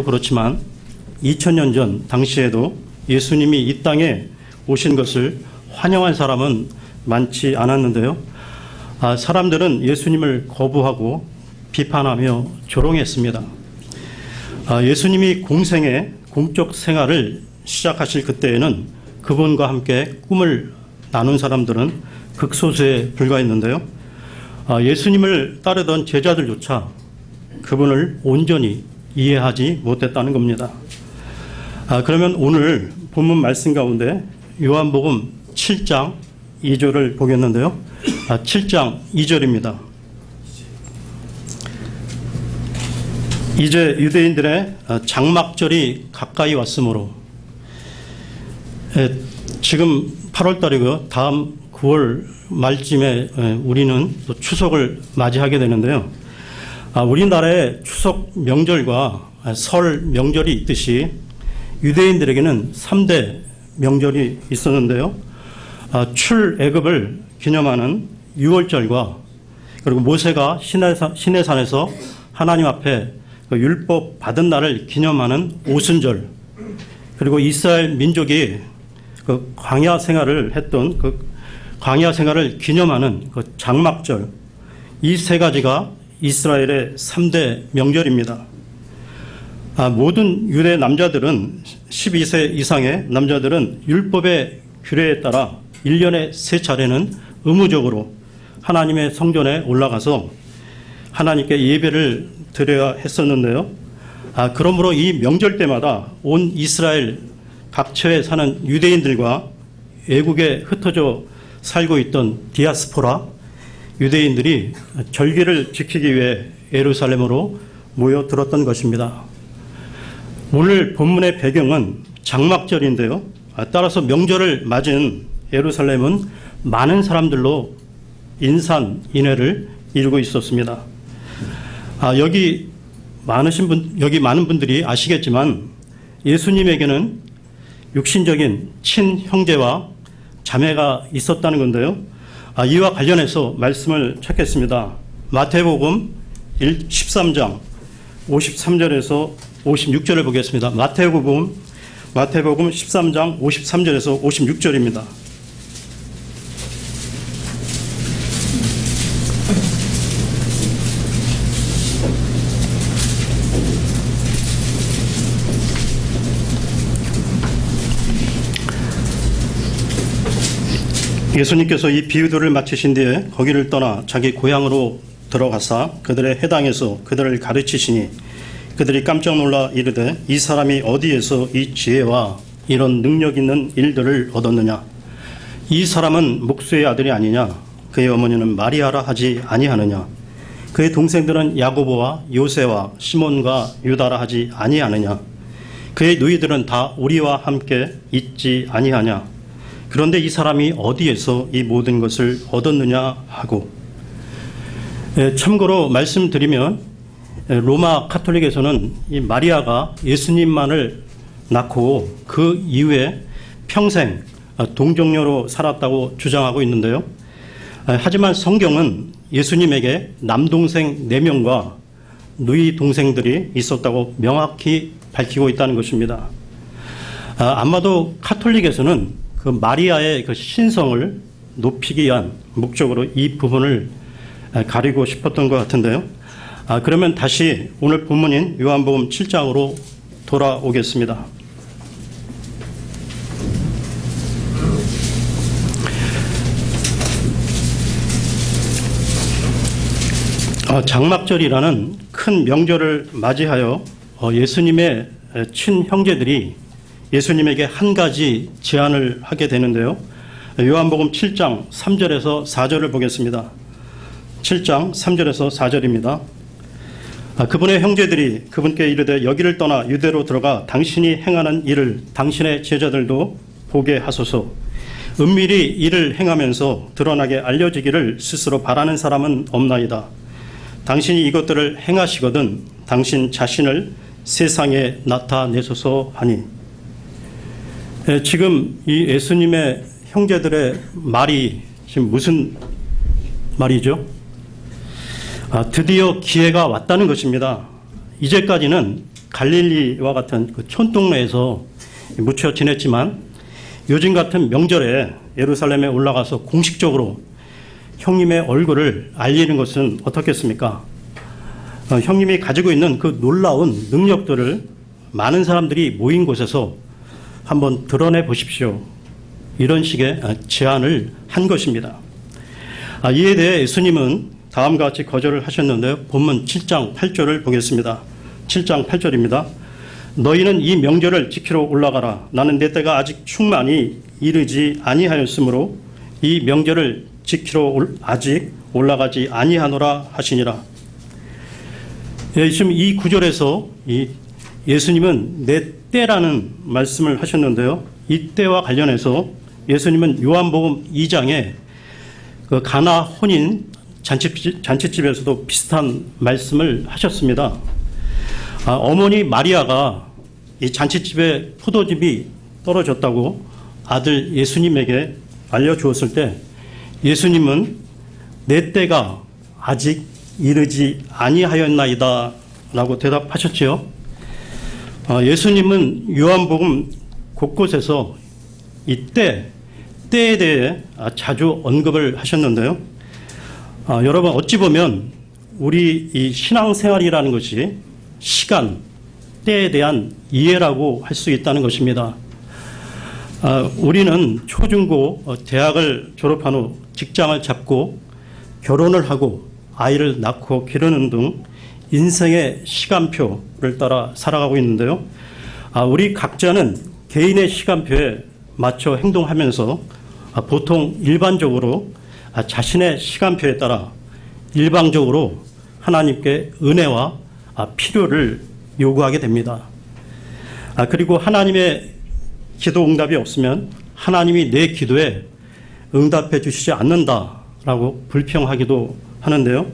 그렇지만 2000년 전 당시에도 예수님이 이 땅에 오신 것을 환영한 사람은 많지 않았는데요. 사람들은 예수님을 거부하고 비판하며 조롱했습니다. 예수님이 공생의 공적 생활을 시작하실 그때에는 그분과 함께 꿈을 나눈 사람들은 극소수에 불과했는데요. 예수님을 따르던 제자들조차 그분을 온전히 이해하지 못했다는 겁니다. 그러면 오늘 본문 말씀 가운데 요한복음 7장 2절을 보겠는데요. 7장 2절입니다. 이제 유대인들의 장막절이 가까이 왔으므로, 지금 8월달이고요. 다음 9월 말쯤에 우리는 또 추석을 맞이하게 되는데요. 우리나라의 추석 명절과 설 명절이 있듯이 유대인들에게는 3대 명절이 있었는데요. 출애굽을 기념하는 유월절과, 그리고 모세가 시내산에서 하나님 앞에 그 율법 받은 날을 기념하는 오순절, 그리고 이스라엘 민족이 그 광야 생활을 했던 그 광야 생활을 기념하는 그 장막절, 이 세 가지가 이스라엘의 3대 명절입니다. 모든 유대 남자들은, 12세 이상의 남자들은 율법의 규례에 따라 1년에 3차례는 의무적으로 하나님의 성전에 올라가서 하나님께 예배를 드려야 했었는데요. 그러므로 이 명절 때마다 온 이스라엘 각처에 사는 유대인들과 외국에 흩어져 살고 있던 디아스포라 유대인들이 절기를 지키기 위해 예루살렘으로 모여들었던 것입니다. 오늘 본문의 배경은 장막절인데요. 따라서 명절을 맞은 예루살렘은 많은 사람들로 인산인해를 이루고 있었습니다. 여기 많은 분들이 아시겠지만 예수님에게는 육신적인 친형제와 자매가 있었다는 건데요. 이와 관련해서 말씀을 찾겠습니다. 마태복음 13장 53절에서 56절을 보겠습니다. 마태복음 13장 53절에서 56절입니다. 예수님께서 이 비유들을 마치신 뒤에 거기를 떠나 자기 고향으로 들어가사 그들의 회당에서 그들을 가르치시니 그들이 깜짝 놀라 이르되 이 사람이 어디에서 이 지혜와 이런 능력 있는 일들을 얻었느냐? 이 사람은 목수의 아들이 아니냐? 그의 어머니는 마리아라 하지 아니하느냐? 그의 동생들은 야고보와 요새와 시몬과 유다라 하지 아니하느냐? 그의 누이들은 다 우리와 함께 있지 아니하냐? 그런데 이 사람이 어디에서 이 모든 것을 얻었느냐 하고, 참고로 말씀드리면 로마 카톨릭에서는 이 마리아가 예수님만을 낳고 그 이후에 평생 동정녀로 살았다고 주장하고 있는데요. 하지만 성경은 예수님에게 남동생 4명과 누이 동생들이 있었다고 명확히 밝히고 있다는 것입니다. 아마도 카톨릭에서는 그 마리아의 그 신성을 높이기 위한 목적으로 이 부분을 가리고 싶었던 것 같은데요. 그러면 다시 오늘 본문인 요한복음 7장으로 돌아오겠습니다. 장막절이라는 큰 명절을 맞이하여 예수님의 친형제들이 예수님에게 한 가지 제안을 하게 되는데요. 요한복음 7장 3절에서 4절을 보겠습니다. 7장 3절에서 4절입니다. 그분의 형제들이 그분께 이르되 여기를 떠나 유대로 들어가 당신이 행하는 일을 당신의 제자들도 보게 하소서. 은밀히 이를 행하면서 드러나게 알려지기를 스스로 바라는 사람은 없나이다. 당신이 이것들을 행하시거든 당신 자신을 세상에 나타내소서 하니. 지금 이 예수님의 형제들의 말이 지금 무슨 말이죠? 드디어 기회가 왔다는 것입니다. 이제까지는 갈릴리와 같은 그 촌동네에서 묻혀 지냈지만 요즘 같은 명절에 예루살렘에 올라가서 공식적으로 형님의 얼굴을 알리는 것은 어떻겠습니까? 형님이 가지고 있는 그 놀라운 능력들을 많은 사람들이 모인 곳에서 한번 드러내 보십시오. 이런 식의 제안을 한 것입니다. 이에 대해 예수님은 다음과 같이 거절을 하셨는데요. 본문 7장 8절을 보겠습니다. 7장 8절입니다. 너희는 이 명절을 지키러 올라가라. 나는 내 때가 아직 충만히 이르지 아니하였으므로 이 명절을 지키러 아직 올라가지 아니하노라 하시니라. 지금 이 구절에서 예수님은 내 때라는 말씀을 하셨는데요. 이 때와 관련해서 예수님은 요한복음 2장에 그 가나 혼인 잔치집에서도 비슷한 말씀을 하셨습니다. 어머니 마리아가 이 잔치집에 포도즙이 떨어졌다고 아들 예수님에게 알려주었을 때 예수님은 내 때가 아직 이르지 아니하였나이다 라고 대답하셨지요. 예수님은 요한복음 곳곳에서 이 때에 대해 자주 언급을 하셨는데요. 여러분 어찌 보면 우리 이 신앙생활이라는 것이 시간, 때에 대한 이해라고 할 수 있다는 것입니다. 우리는 초중고 대학을 졸업한 후 직장을 잡고 결혼을 하고 아이를 낳고 기르는 등 인생의 시간표를 따라 살아가고 있는데요. 우리 각자는 개인의 시간표에 맞춰 행동하면서 보통 일반적으로 자신의 시간표에 따라 일방적으로 하나님께 은혜와 필요를 요구하게 됩니다. 그리고 하나님의 기도 응답이 없으면 하나님이 내 기도에 응답해 주시지 않는다라고 불평하기도 하는데요.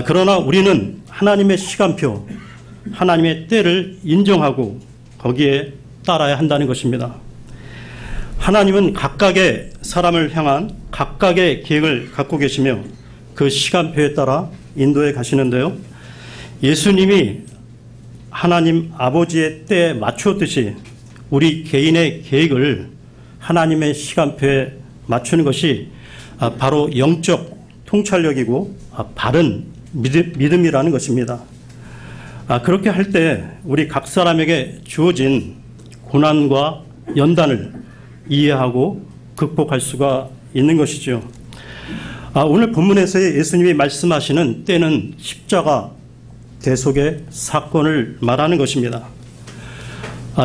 그러나 우리는 하나님의 시간표, 하나님의 때를 인정하고 거기에 따라야 한다는 것입니다. 하나님은 각각의 사람을 향한 각각의 계획을 갖고 계시며 그 시간표에 따라 인도해 가시는데요. 예수님이 하나님 아버지의 때에 맞추었듯이 우리 개인의 계획을 하나님의 시간표에 맞추는 것이 바로 영적 통찰력이고 바른 믿음이라는 것입니다. 그렇게 할 때 우리 각 사람에게 주어진 고난과 연단을 이해하고 극복할 수가 있는 것이죠. 오늘 본문에서의 예수님이 말씀하시는 때는 십자가 대속의 사건을 말하는 것입니다.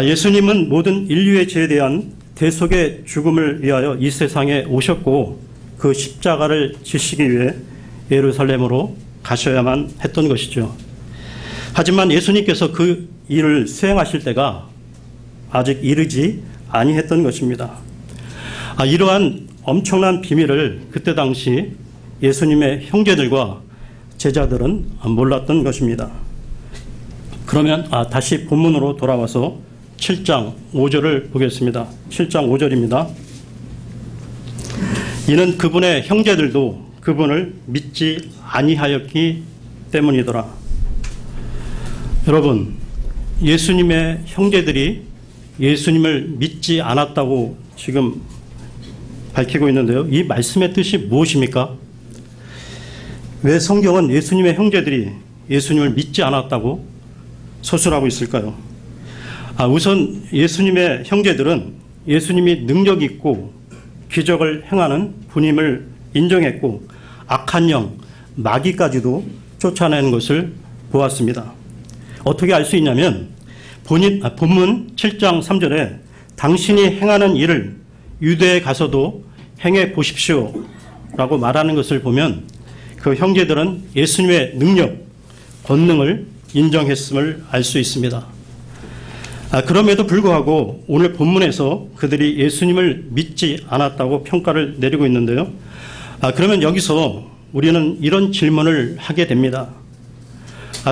예수님은 모든 인류의 죄에 대한 대속의 죽음을 위하여 이 세상에 오셨고 그 십자가를 지시기 위해 예루살렘으로 가셔야만 했던 것이죠. 하지만 예수님께서 그 일을 수행하실 때가 아직 이르지 아니했던 것입니다. 이러한 엄청난 비밀을 그때 당시 예수님의 형제들과 제자들은 몰랐던 것입니다. 그러면 다시 본문으로 돌아와서 7장 5절을 보겠습니다. 7장 5절입니다. 이는 그분의 형제들도 그분을 믿지 아니하였기 때문이더라. 여러분, 예수님의 형제들이 예수님을 믿지 않았다고 지금 밝히고 있는데요. 이 말씀의 뜻이 무엇입니까? 왜 성경은 예수님의 형제들이 예수님을 믿지 않았다고 서술하고 있을까요? 우선 예수님의 형제들은 예수님이 능력 있고 기적을 행하는 분임을 인정했고 악한 영, 마귀까지도 쫓아내는 것을 보았습니다. 어떻게 알 수 있냐면 본문 7장 3절에 당신이 행하는 일을 유대에 가서도 행해 보십시오 라고 말하는 것을 보면 그 형제들은 예수님의 능력, 권능을 인정했음을 알 수 있습니다. 그럼에도 불구하고 오늘 본문에서 그들이 예수님을 믿지 않았다고 평가를 내리고 있는데요. 그러면 여기서 우리는 이런 질문을 하게 됩니다.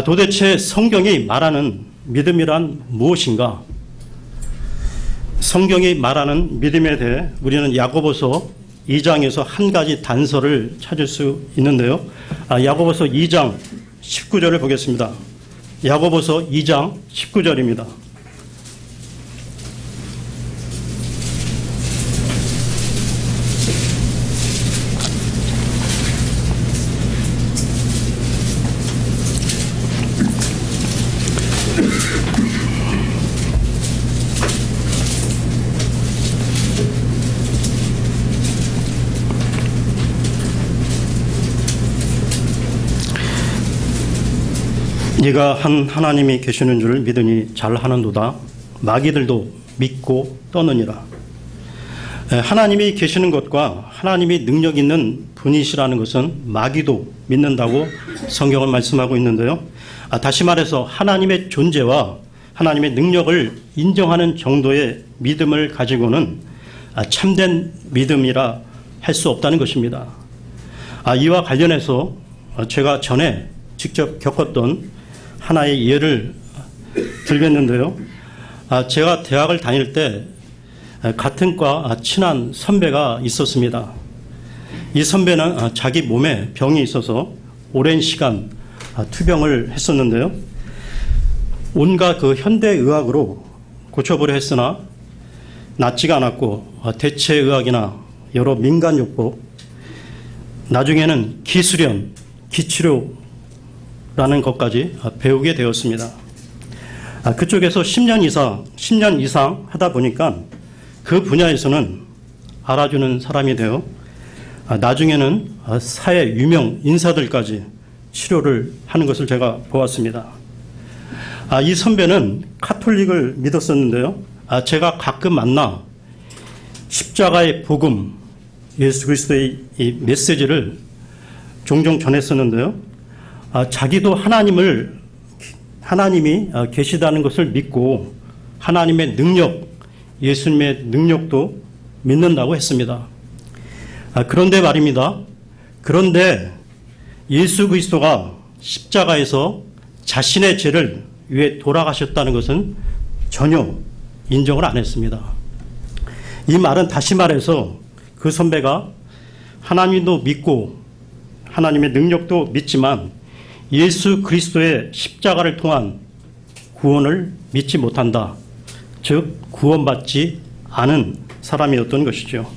도대체 성경이 말하는 믿음이란 무엇인가? 성경이 말하는 믿음에 대해 우리는 야고보서 2장에서 한 가지 단서를 찾을 수 있는데요. 야고보서 2장 19절을 보겠습니다. 야고보서 2장 19절입니다. 네가 한 하나님이 계시는 줄 믿으니 잘하는도다. 마귀들도 믿고 떠느니라. 하나님이 계시는 것과 하나님이 능력 있는 분이시라는 것은 마귀도 믿는다고 성경은 말씀하고 있는데요. 다시 말해서 하나님의 존재와 하나님의 능력을 인정하는 정도의 믿음을 가지고는 참된 믿음이라 할 수 없다는 것입니다. 이와 관련해서 제가 전에 직접 겪었던 하나의 예를 들겠는데요. 제가 대학을 다닐 때 같은 과 친한 선배가 있었습니다. 이 선배는 자기 몸에 병이 있어서 오랜 시간 투병을 했었는데요. 온갖 그 현대의학으로 고쳐보려 했으나 낫지가 않았고 대체의학이나 여러 민간요법, 나중에는 기술연, 기치료 라는 것까지 배우게 되었습니다. 그쪽에서 10년 이상 하다 보니까 그 분야에서는 알아주는 사람이 되어 나중에는 사회 유명 인사들까지 치료를 하는 것을 제가 보았습니다. 이 선배는 카톨릭을 믿었었는데요. 제가 가끔 만나 십자가의 복음, 예수 그리스도의 이 메시지를 종종 전했었는데요. 자기도 하나님이 계시다는 것을 믿고 하나님의 능력, 예수님의 능력도 믿는다고 했습니다. 그런데 말입니다. 그런데 예수 그리스도가 십자가에서 자신의 죄를 위해 돌아가셨다는 것은 전혀 인정을 안 했습니다. 이 말은 다시 말해서 그 선배가 하나님도 믿고 하나님의 능력도 믿지만 예수 그리스도의 십자가를 통한 구원을 믿지 못한다. 즉 구원받지 않은 사람이었던 것이죠.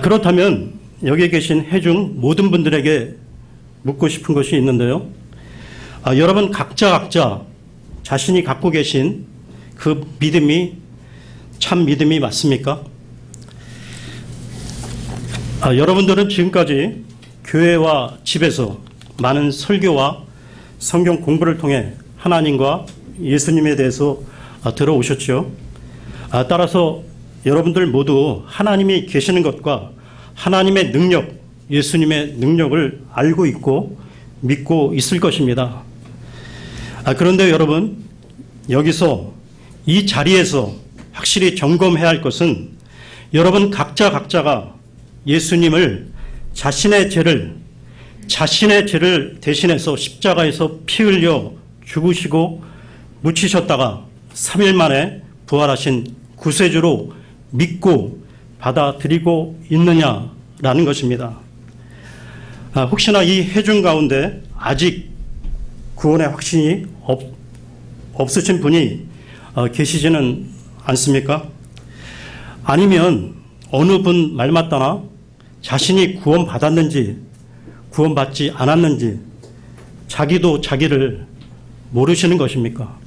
그렇다면 여기 계신 회중 모든 분들에게 묻고 싶은 것이 있는데요. 여러분 각자 자신이 갖고 계신 그 믿음이 참 믿음이 맞습니까? 여러분들은 지금까지 교회와 집에서 많은 설교와 성경 공부를 통해 하나님과 예수님에 대해서 들어오셨죠. 따라서 여러분들 모두 하나님이 계시는 것과 하나님의 능력, 예수님의 능력을 알고 있고 믿고 있을 것입니다. 그런데 여러분, 여기서 이 자리에서 확실히 점검해야 할 것은 여러분 각자가 예수님을 자신의 죄를 대신해서 십자가에서 피 흘려 죽으시고 묻히셨다가 3일 만에 부활하신 구세주로 믿고 받아들이고 있느냐라는 것입니다. 혹시나 이 회중 가운데 아직 구원의 확신이 없으신 분이 계시지는 않습니까? 아니면 어느 분 말마따나 자신이 구원받았는지 구원받지 않았는지 자기도 자기를 모르시는 것입니까?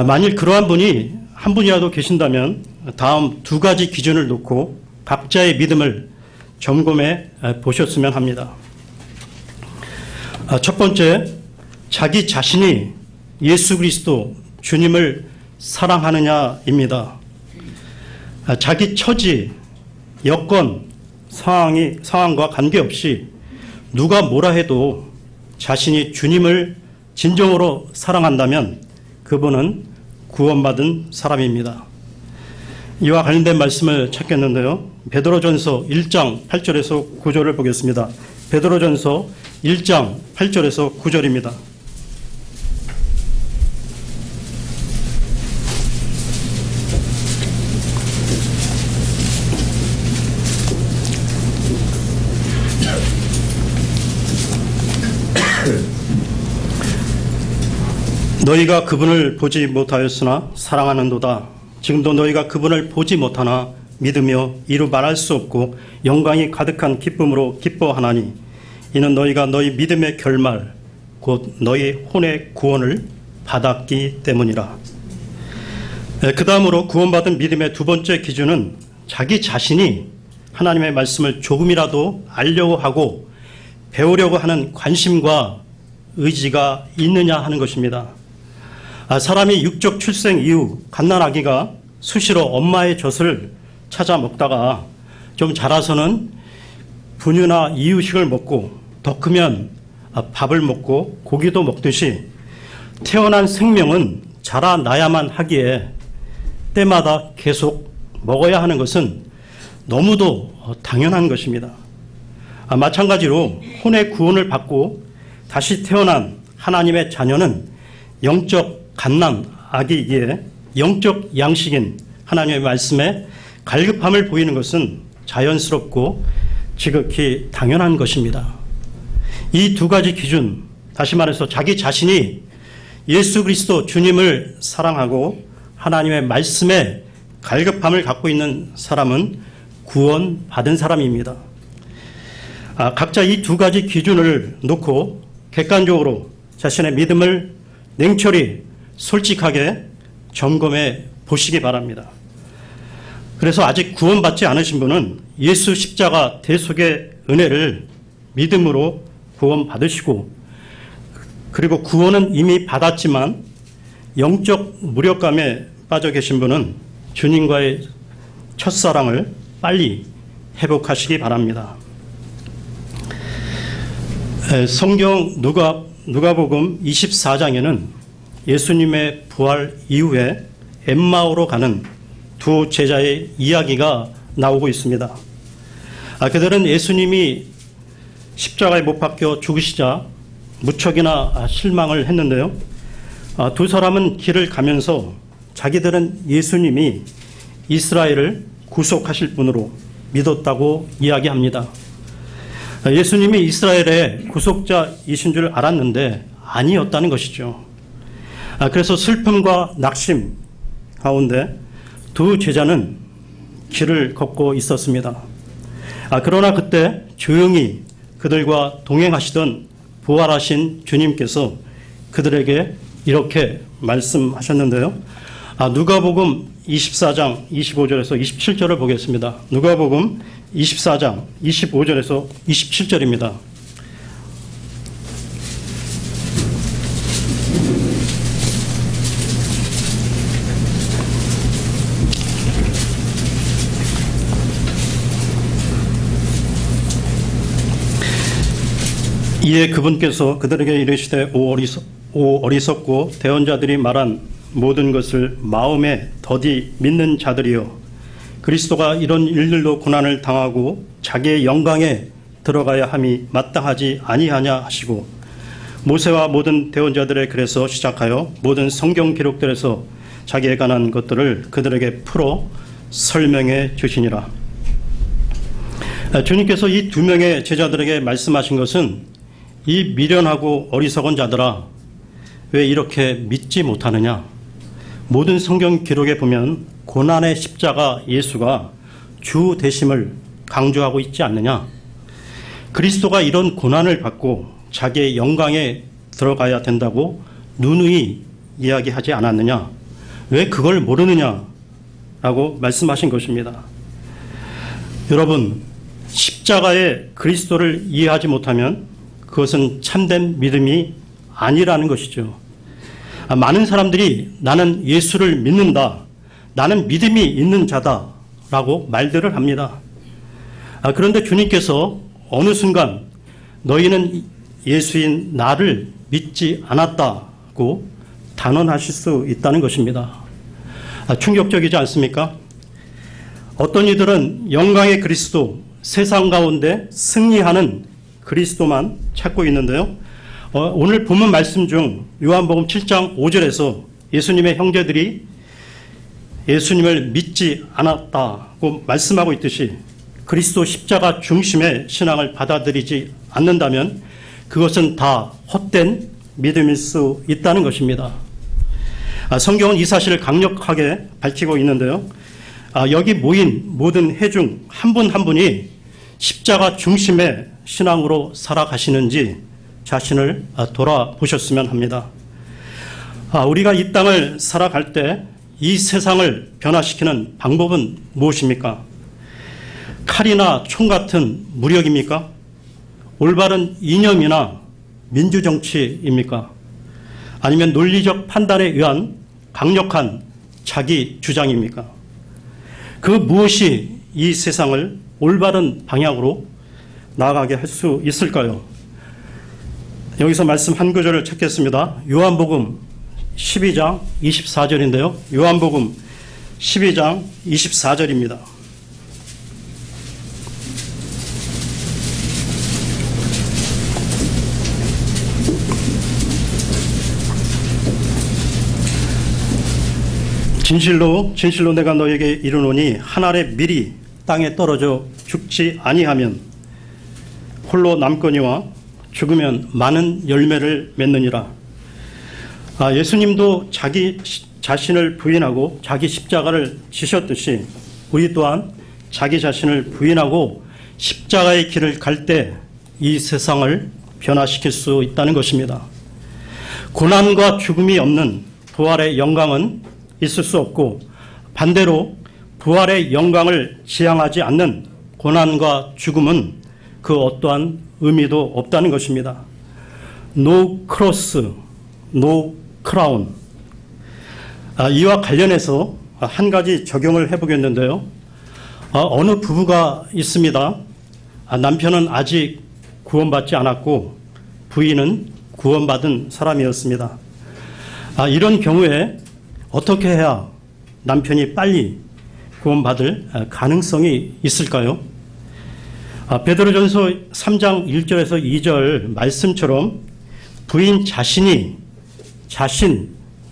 만일 그러한 분이 한 분이라도 계신다면 다음 두 가지 기준을 놓고 각자의 믿음을 점검해 보셨으면 합니다. 첫 번째, 자기 자신이 예수 그리스도 주님을 사랑하느냐입니다. 자기 처지, 여건, 상황과 관계없이 누가 뭐라 해도 자신이 주님을 진정으로 사랑한다면 그분은 구원받은 사람입니다. 이와 관련된 말씀을 찾겠는데요. 베드로전서 1장 8절에서 9절을 보겠습니다. 베드로전서 1장 8절에서 9절입니다. 너희가 그분을 보지 못하였으나 사랑하는도다. 지금도 너희가 그분을 보지 못하나 믿으며 이루 말할 수 없고 영광이 가득한 기쁨으로 기뻐하나니 이는 너희가 너희 믿음의 결말 곧 너희 혼의 구원을 받았기 때문이라. 그 다음으로 구원받은 믿음의 두 번째 기준은 자기 자신이 하나님의 말씀을 조금이라도 알려고 하고 배우려고 하는 관심과 의지가 있느냐 하는 것입니다. 사람이 육적 출생 이후 갓난아기가 수시로 엄마의 젖을 찾아 먹다가 좀 자라서는 분유나 이유식을 먹고 더 크면 밥을 먹고 고기도 먹듯이 태어난 생명은 자라나야만 하기에 때마다 계속 먹어야 하는 것은 너무도 당연한 것입니다. 마찬가지로 혼의 구원을 받고 다시 태어난 하나님의 자녀는 영적 갓난아기이기에 영적 양식인 하나님의 말씀에 갈급함을 보이는 것은 자연스럽고 지극히 당연한 것입니다. 이 두 가지 기준, 다시 말해서 자기 자신이 예수 그리스도 주님을 사랑하고 하나님의 말씀에 갈급함을 갖고 있는 사람은 구원받은 사람입니다. 각자 이 두 가지 기준을 놓고 객관적으로 자신의 믿음을 냉철히 솔직하게 점검해 보시기 바랍니다. 그래서 아직 구원받지 않으신 분은 예수 십자가 대속의 은혜를 믿음으로 구원받으시고, 그리고 구원은 이미 받았지만 영적 무력감에 빠져 계신 분은 주님과의 첫사랑을 빨리 회복하시기 바랍니다. 성경 누가복음 24장에는 예수님의 부활 이후에 엠마오로 가는 두 제자의 이야기가 나오고 있습니다. 그들은 예수님이 십자가에 못 박혀 죽으시자 무척이나 실망을 했는데요. 두 사람은 길을 가면서 자기들은 예수님이 이스라엘을 구속하실 분으로 믿었다고 이야기합니다. 예수님이 이스라엘의 구속자이신 줄 알았는데 아니었다는 것이죠. 그래서 슬픔과 낙심 가운데 두 제자는 길을 걷고 있었습니다. 그러나 그때 조용히 그들과 동행하시던 부활하신 주님께서 그들에게 이렇게 말씀하셨는데요. 누가복음 24장 25절에서 27절을 보겠습니다. 누가복음 24장 25절에서 27절입니다. 이에 그분께서 그들에게 이르시되 오 어리석고 대언자들이 말한 모든 것을 마음에 더디 믿는 자들이여, 그리스도가 이런 일들로 고난을 당하고 자기의 영광에 들어가야 함이 마땅하지 아니하냐 하시고, 모세와 모든 대언자들의 글에서 시작하여 모든 성경 기록들에서 자기에 관한 것들을 그들에게 풀어 설명해 주시니라. 주님께서 이 두 명의 제자들에게 말씀하신 것은 이 미련하고 어리석은 자들아, 왜 이렇게 믿지 못하느냐? 모든 성경 기록에 보면 고난의 십자가 예수가 주 되심을 강조하고 있지 않느냐? 그리스도가 이런 고난을 받고 자기의 영광에 들어가야 된다고 누누이 이야기하지 않았느냐? 왜 그걸 모르느냐라고 말씀하신 것입니다. 여러분, 십자가의 그리스도를 이해하지 못하면 그것은 참된 믿음이 아니라는 것이죠. 많은 사람들이 나는 예수를 믿는다, 나는 믿음이 있는 자다라고 말들을 합니다. 그런데 주님께서 어느 순간 너희는 예수인 나를 믿지 않았다고 단언하실 수 있다는 것입니다. 충격적이지 않습니까? 어떤 이들은 영광의 그리스도, 세상 가운데 승리하는 그리스도만 찾고 있는데요. 오늘 본문 말씀 중 요한복음 7장 5절에서 예수님의 형제들이 예수님을 믿지 않았다고 말씀하고 있듯이 그리스도 십자가 중심의 신앙을 받아들이지 않는다면 그것은 다 헛된 믿음일 수 있다는 것입니다. 성경은 이 사실을 강력하게 밝히고 있는데요. 여기 모인 모든 회중 한 분 한 분이 십자가 중심의 신앙으로 살아가시는지 자신을 돌아보셨으면 합니다. 우리가 이 땅을 살아갈 때 이 세상을 변화시키는 방법은 무엇입니까? 칼이나 총 같은 무력입니까? 올바른 이념이나 민주정치입니까? 아니면 논리적 판단에 의한 강력한 자기 주장입니까? 그 무엇이 이 세상을 올바른 방향으로 나아가게 할 수 있을까요? 여기서 말씀 한 구절을 찾겠습니다. 요한복음 12장 24절인데요. 요한복음 12장 24절입니다. 진실로 내가 너에게 이르노니 한 알의 밀이 땅에 떨어져 죽지 아니하면 홀로 남거니와 죽으면 많은 열매를 맺느니라. 예수님도 자기 자신을 부인하고 자기 십자가를 지셨듯이 우리 또한 자기 자신을 부인하고 십자가의 길을 갈 때 이 세상을 변화시킬 수 있다는 것입니다. 고난과 죽음이 없는 부활의 영광은 있을 수 없고, 반대로 부활의 영광을 지향하지 않는 고난과 죽음은 그 어떠한 의미도 없다는 것입니다. No cross, no crown. 이와 관련해서 한 가지 적용을 해보겠는데요. 어느 부부가 있습니다. 남편은 아직 구원받지 않았고 부인은 구원받은 사람이었습니다. 이런 경우에 어떻게 해야 남편이 빨리 구원받을 가능성이 있을까요? 베드로전서 3장 1절에서 2절 말씀처럼 부인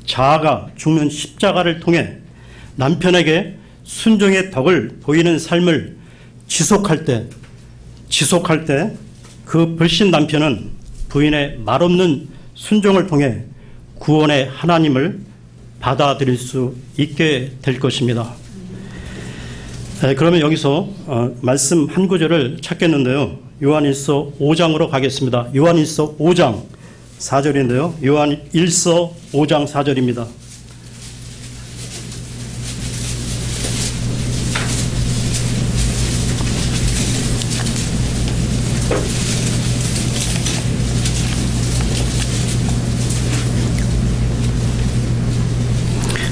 자아가 죽는 십자가를 통해 남편에게 순종의 덕을 보이는 삶을 지속할 때 그 불신 남편은 부인의 말없는 순종을 통해 구원의 하나님을 받아들일 수 있게 될 것입니다. 그러면 여기서 말씀 한 구절을 찾겠는데요. 요한일서 5장으로 가겠습니다. 요한일서 5장 4절인데요. 요한일서 5장 4절입니다.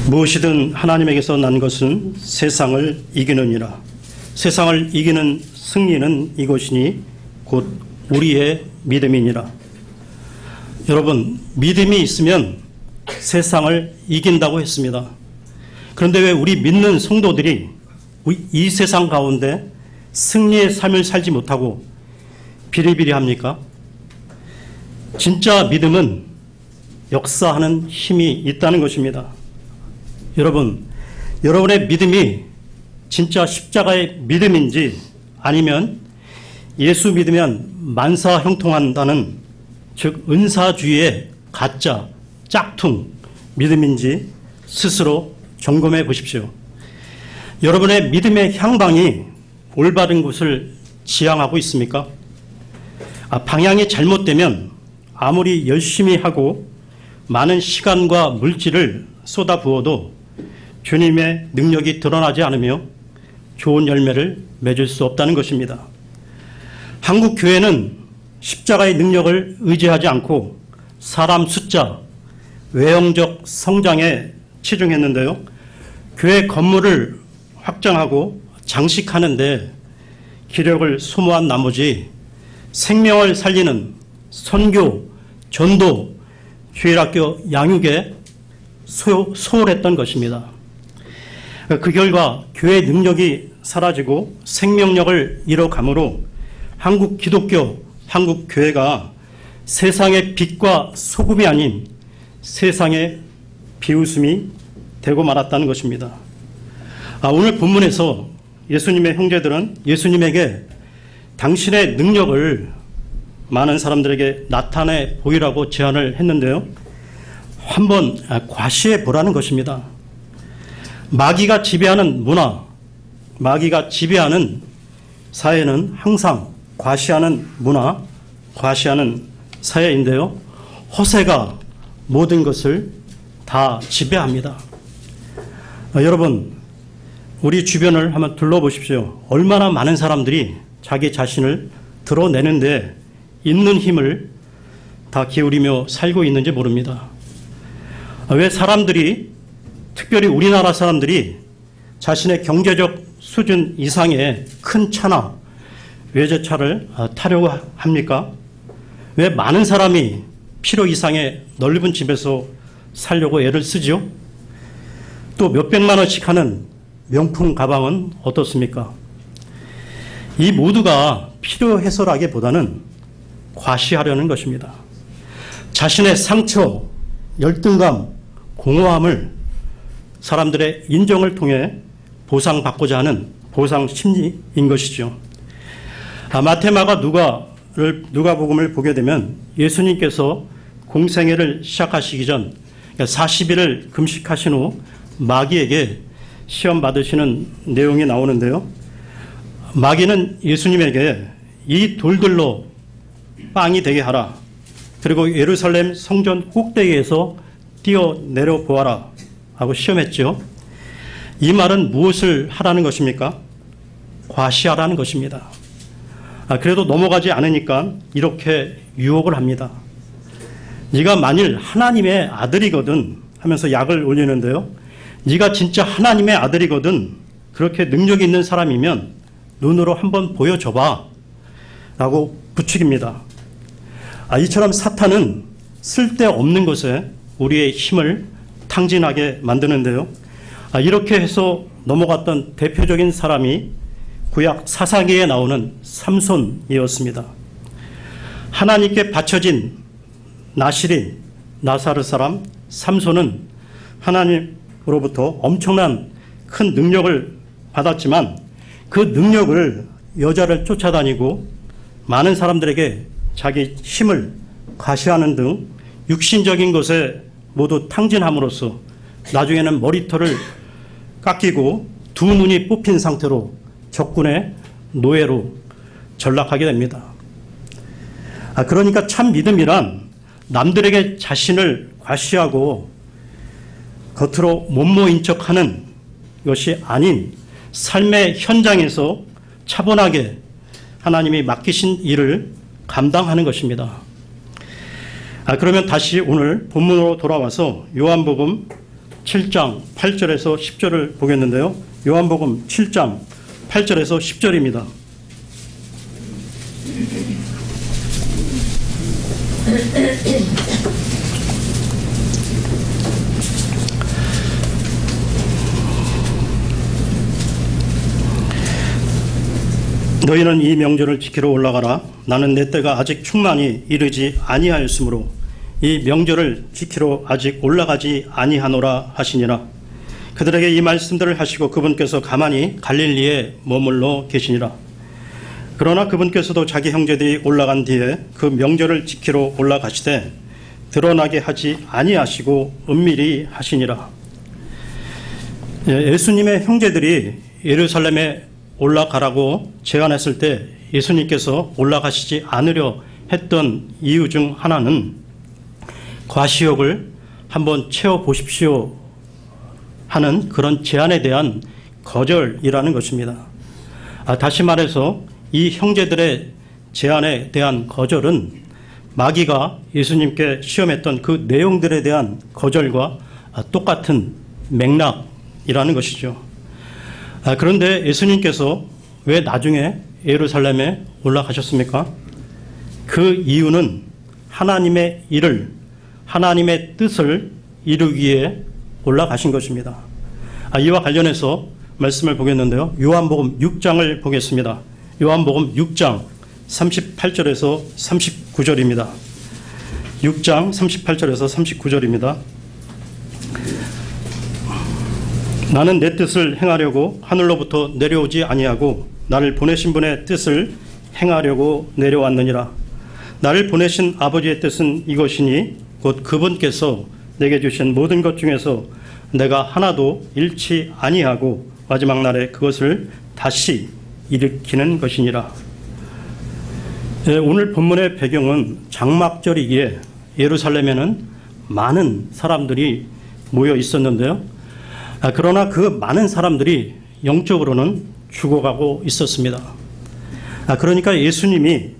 무엇이든 하나님에게서 난 것은 세상을 이기느니라. 세상을 이기는 승리는 이것이니 곧 우리의 믿음이니라. 여러분, 믿음이 있으면 세상을 이긴다고 했습니다. 그런데 왜 우리 믿는 성도들이 이 세상 가운데 승리의 삶을 살지 못하고 비리비리합니까? 진짜 믿음은 역사하는 힘이 있다는 것입니다. 여러분, 여러분의 믿음이 진짜 십자가의 믿음인지 아니면 예수 믿으면 만사 형통한다는 즉 은사주의의 가짜 짝퉁 믿음인지 스스로 점검해 보십시오. 여러분의 믿음의 향방이 올바른 곳을 지향하고 있습니까? 방향이 잘못되면 아무리 열심히 하고 많은 시간과 물질을 쏟아부어도 주님의 능력이 드러나지 않으며 좋은 열매를 맺을 수 없다는 것입니다. 한국 교회는 십자가의 능력을 의지하지 않고 사람 숫자, 외형적 성장에 치중했는데요. 교회 건물을 확장하고 장식하는데 기력을 소모한 나머지 생명을 살리는 선교, 전도, 주일학교 양육에 소홀했던 것입니다. 그 결과 교회 능력이 사라지고 생명력을 잃어가므로 한국 기독교, 한국 교회가 세상의 빛과 소금이 아닌 세상의 비웃음이 되고 말았다는 것입니다. 오늘 본문에서 예수님의 형제들은 예수님에게 당신의 능력을 많은 사람들에게 나타내 보이라고 제안을 했는데요. 한번 과시해 보라는 것입니다. 마귀가 지배하는 문화, 마귀가 지배하는 사회는 항상 과시하는 문화, 과시하는 사회인데요. 허세가 모든 것을 다 지배합니다. 여러분, 우리 주변을 한번 둘러보십시오. 얼마나 많은 사람들이 자기 자신을 드러내는데 있는 힘을 다 기울이며 살고 있는지 모릅니다. 왜 사람들이, 특별히 우리나라 사람들이 자신의 경제적 수준 이상의 큰 차나 외제차를 타려고 합니까? 왜 많은 사람이 필요 이상의 넓은 집에서 살려고 애를 쓰죠? 또 몇백만 원씩 하는 명품 가방은 어떻습니까? 이 모두가 필요해서라기보다는 과시하려는 것입니다. 자신의 상처, 열등감, 공허함을 사람들의 인정을 통해 보상받고자 하는 보상 심리인 것이죠. 마태마가 누가복음을 보게 되면 예수님께서 공생애를 시작하시기 전 40일을 금식하신 후 마귀에게 시험 받으시는 내용이 나오는데요. 마귀는 예수님에게 이 돌들로 빵이 되게 하라. 그리고 예루살렘 성전 꼭대기에서 뛰어내려 보아라 하고 시험했죠. 이 말은 무엇을 하라는 것입니까? 과시하라는 것입니다. 그래도 넘어가지 않으니까 이렇게 유혹을 합니다. 네가 만일 하나님의 아들이거든 하면서 약을 올리는데요. 네가 진짜 하나님의 아들이거든, 그렇게 능력이 있는 사람이면 눈으로 한번 보여줘봐 라고 부추깁니다. 이처럼 사탄은 쓸데없는 것에 우리의 힘을 탕진하게 만드는데요. 이렇게 해서 넘어갔던 대표적인 사람이 구약 사사기에 나오는 삼손이었습니다. 하나님께 바쳐진 나실인 나사렛 사람 삼손은 하나님으로부터 엄청난 큰 능력을 받았지만 그 능력을 여자를 쫓아다니고 많은 사람들에게 자기 힘을 과시하는 등 육신적인 것에 모두 탕진함으로써 나중에는 머리털을 깎이고 두 눈이 뽑힌 상태로 적군의 노예로 전락하게 됩니다. 그러니까 참 믿음이란 남들에게 자신을 과시하고 겉으로 못모인 척하는 것이 아닌 삶의 현장에서 차분하게 하나님이 맡기신 일을 감당하는 것입니다. 그러면 다시 오늘 본문으로 돌아와서 요한복음 7장 8절에서 10절을 보겠는데요. 요한복음 7장 8절에서 10절입니다. 너희는 이 명절을 지키러 올라가라. 나는 내 때가 아직 충만히 이르지 아니하였으므로 이 명절을 지키러 아직 올라가지 아니하노라 하시니라. 그들에게 이 말씀들을 하시고 그분께서 가만히 갈릴리에 머물러 계시니라. 그러나 그분께서도 자기 형제들이 올라간 뒤에 그 명절을 지키러 올라가시되 드러나게 하지 아니하시고 은밀히 하시니라. 예수님의 형제들이 예루살렘에 올라가라고 제안했을 때 예수님께서 올라가시지 않으려 했던 이유 중 하나는 과시욕을 한번 채워보십시오 하는 그런 제안에 대한 거절이라는 것입니다. 다시 말해서 이 형제들의 제안에 대한 거절은 마귀가 예수님께 시험했던 그 내용들에 대한 거절과 똑같은 맥락이라는 것이죠. 그런데 예수님께서 왜 나중에 예루살렘에 올라가셨습니까? 그 이유는 하나님의 일을, 하나님의 뜻을 이루기 위해 올라가신 것입니다. 이와 관련해서 말씀을 보겠는데요. 요한복음 6장을 보겠습니다. 요한복음 6장 38절에서 39절입니다. 6장 38절에서 39절입니다. 나는 내 뜻을 행하려고 하늘로부터 내려오지 아니하고 나를 보내신 분의 뜻을 행하려고 내려왔느니라. 나를 보내신 아버지의 뜻은 이것이니 곧 그분께서 내게 주신 모든 것 중에서 내가 하나도 잃지 아니하고 마지막 날에 그것을 다시 일으키는 것이니라. 오늘 본문의 배경은 장막절이기에 예루살렘에는 많은 사람들이 모여 있었는데요. 그러나 그 많은 사람들이 영적으로는 죽어가고 있었습니다. 그러니까 예수님이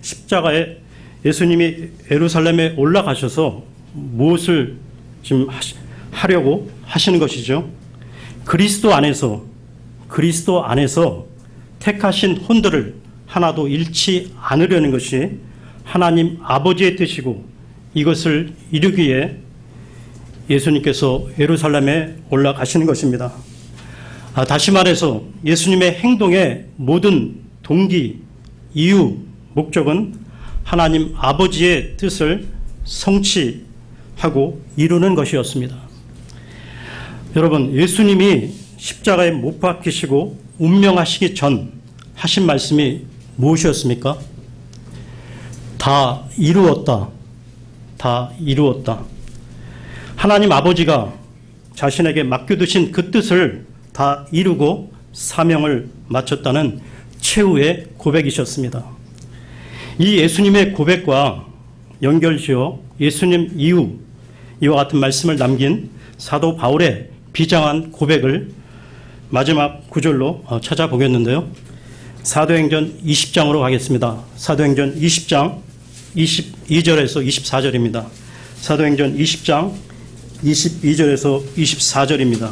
예루살렘에 올라가셔서 무엇을 지금 하려고 하시는 것이죠? 그리스도 안에서 택하신 혼들을 하나도 잃지 않으려는 것이 하나님 아버지의 뜻이고, 이것을 이루기에 예수님께서 예루살렘에 올라가시는 것입니다. 다시 말해서 예수님의 행동의 모든 동기, 이유, 목적은 하나님 아버지의 뜻을 성취하고 이루는 것이었습니다. 여러분, 예수님이 십자가에 못 박히시고 운명하시기 전 하신 말씀이 무엇이었습니까? 다 이루었다. 다 이루었다. 하나님 아버지가 자신에게 맡겨두신 그 뜻을 다 이루고 사명을 마쳤다는 최후의 고백이셨습니다. 이 예수님의 고백과 연결지어 예수님 이후 이와 같은 말씀을 남긴 사도 바울의 비장한 고백을 마지막 구절로 찾아보겠는데요. 사도행전 20장으로 가겠습니다. 사도행전 20장 22절에서 24절입니다. 사도행전 20장 22절에서 24절입니다.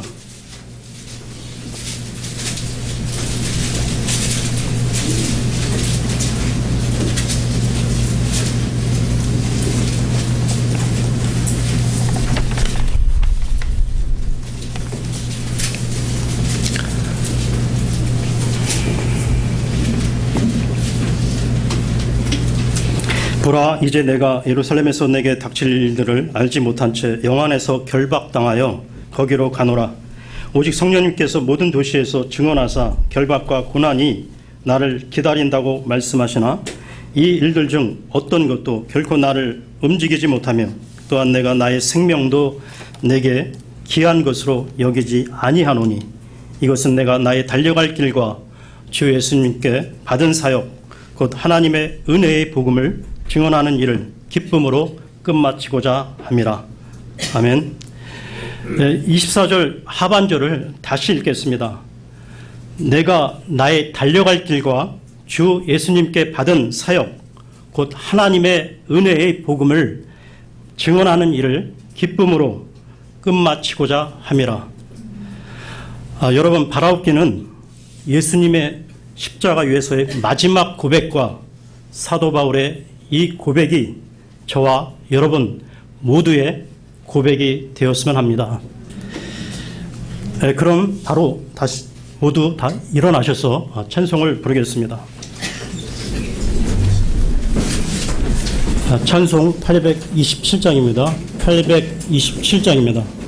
보라, 이제 내가 예루살렘에서 내게 닥칠 일들을 알지 못한 채 영안에서 결박당하여 거기로 가노라. 오직 성령님께서 모든 도시에서 증언하사 결박과 고난이 나를 기다린다고 말씀하시나 이 일들 중 어떤 것도 결코 나를 움직이지 못하며 또한 내가 나의 생명도 내게 귀한 것으로 여기지 아니하노니 이것은 내가 나의 달려갈 길과 주 예수님께 받은 사역 곧 하나님의 은혜의 복음을 증언하는 일을 기쁨으로 끝마치고자 함이라. 아멘. 24절 하반절을 다시 읽겠습니다. 내가 나의 달려갈 길과 주 예수님께 받은 사역 곧 하나님의 은혜의 복음을 증언하는 일을 기쁨으로 끝마치고자 함이라. 여러분, 바라옵기는 예수님의 십자가 위에서의 마지막 고백과 사도 바울의 이 고백이 저와 여러분 모두의 고백이 되었으면 합니다. 그럼 바로 다시 모두 다 일어나셔서 찬송을 부르겠습니다. 찬송 827장입니다. 827장입니다.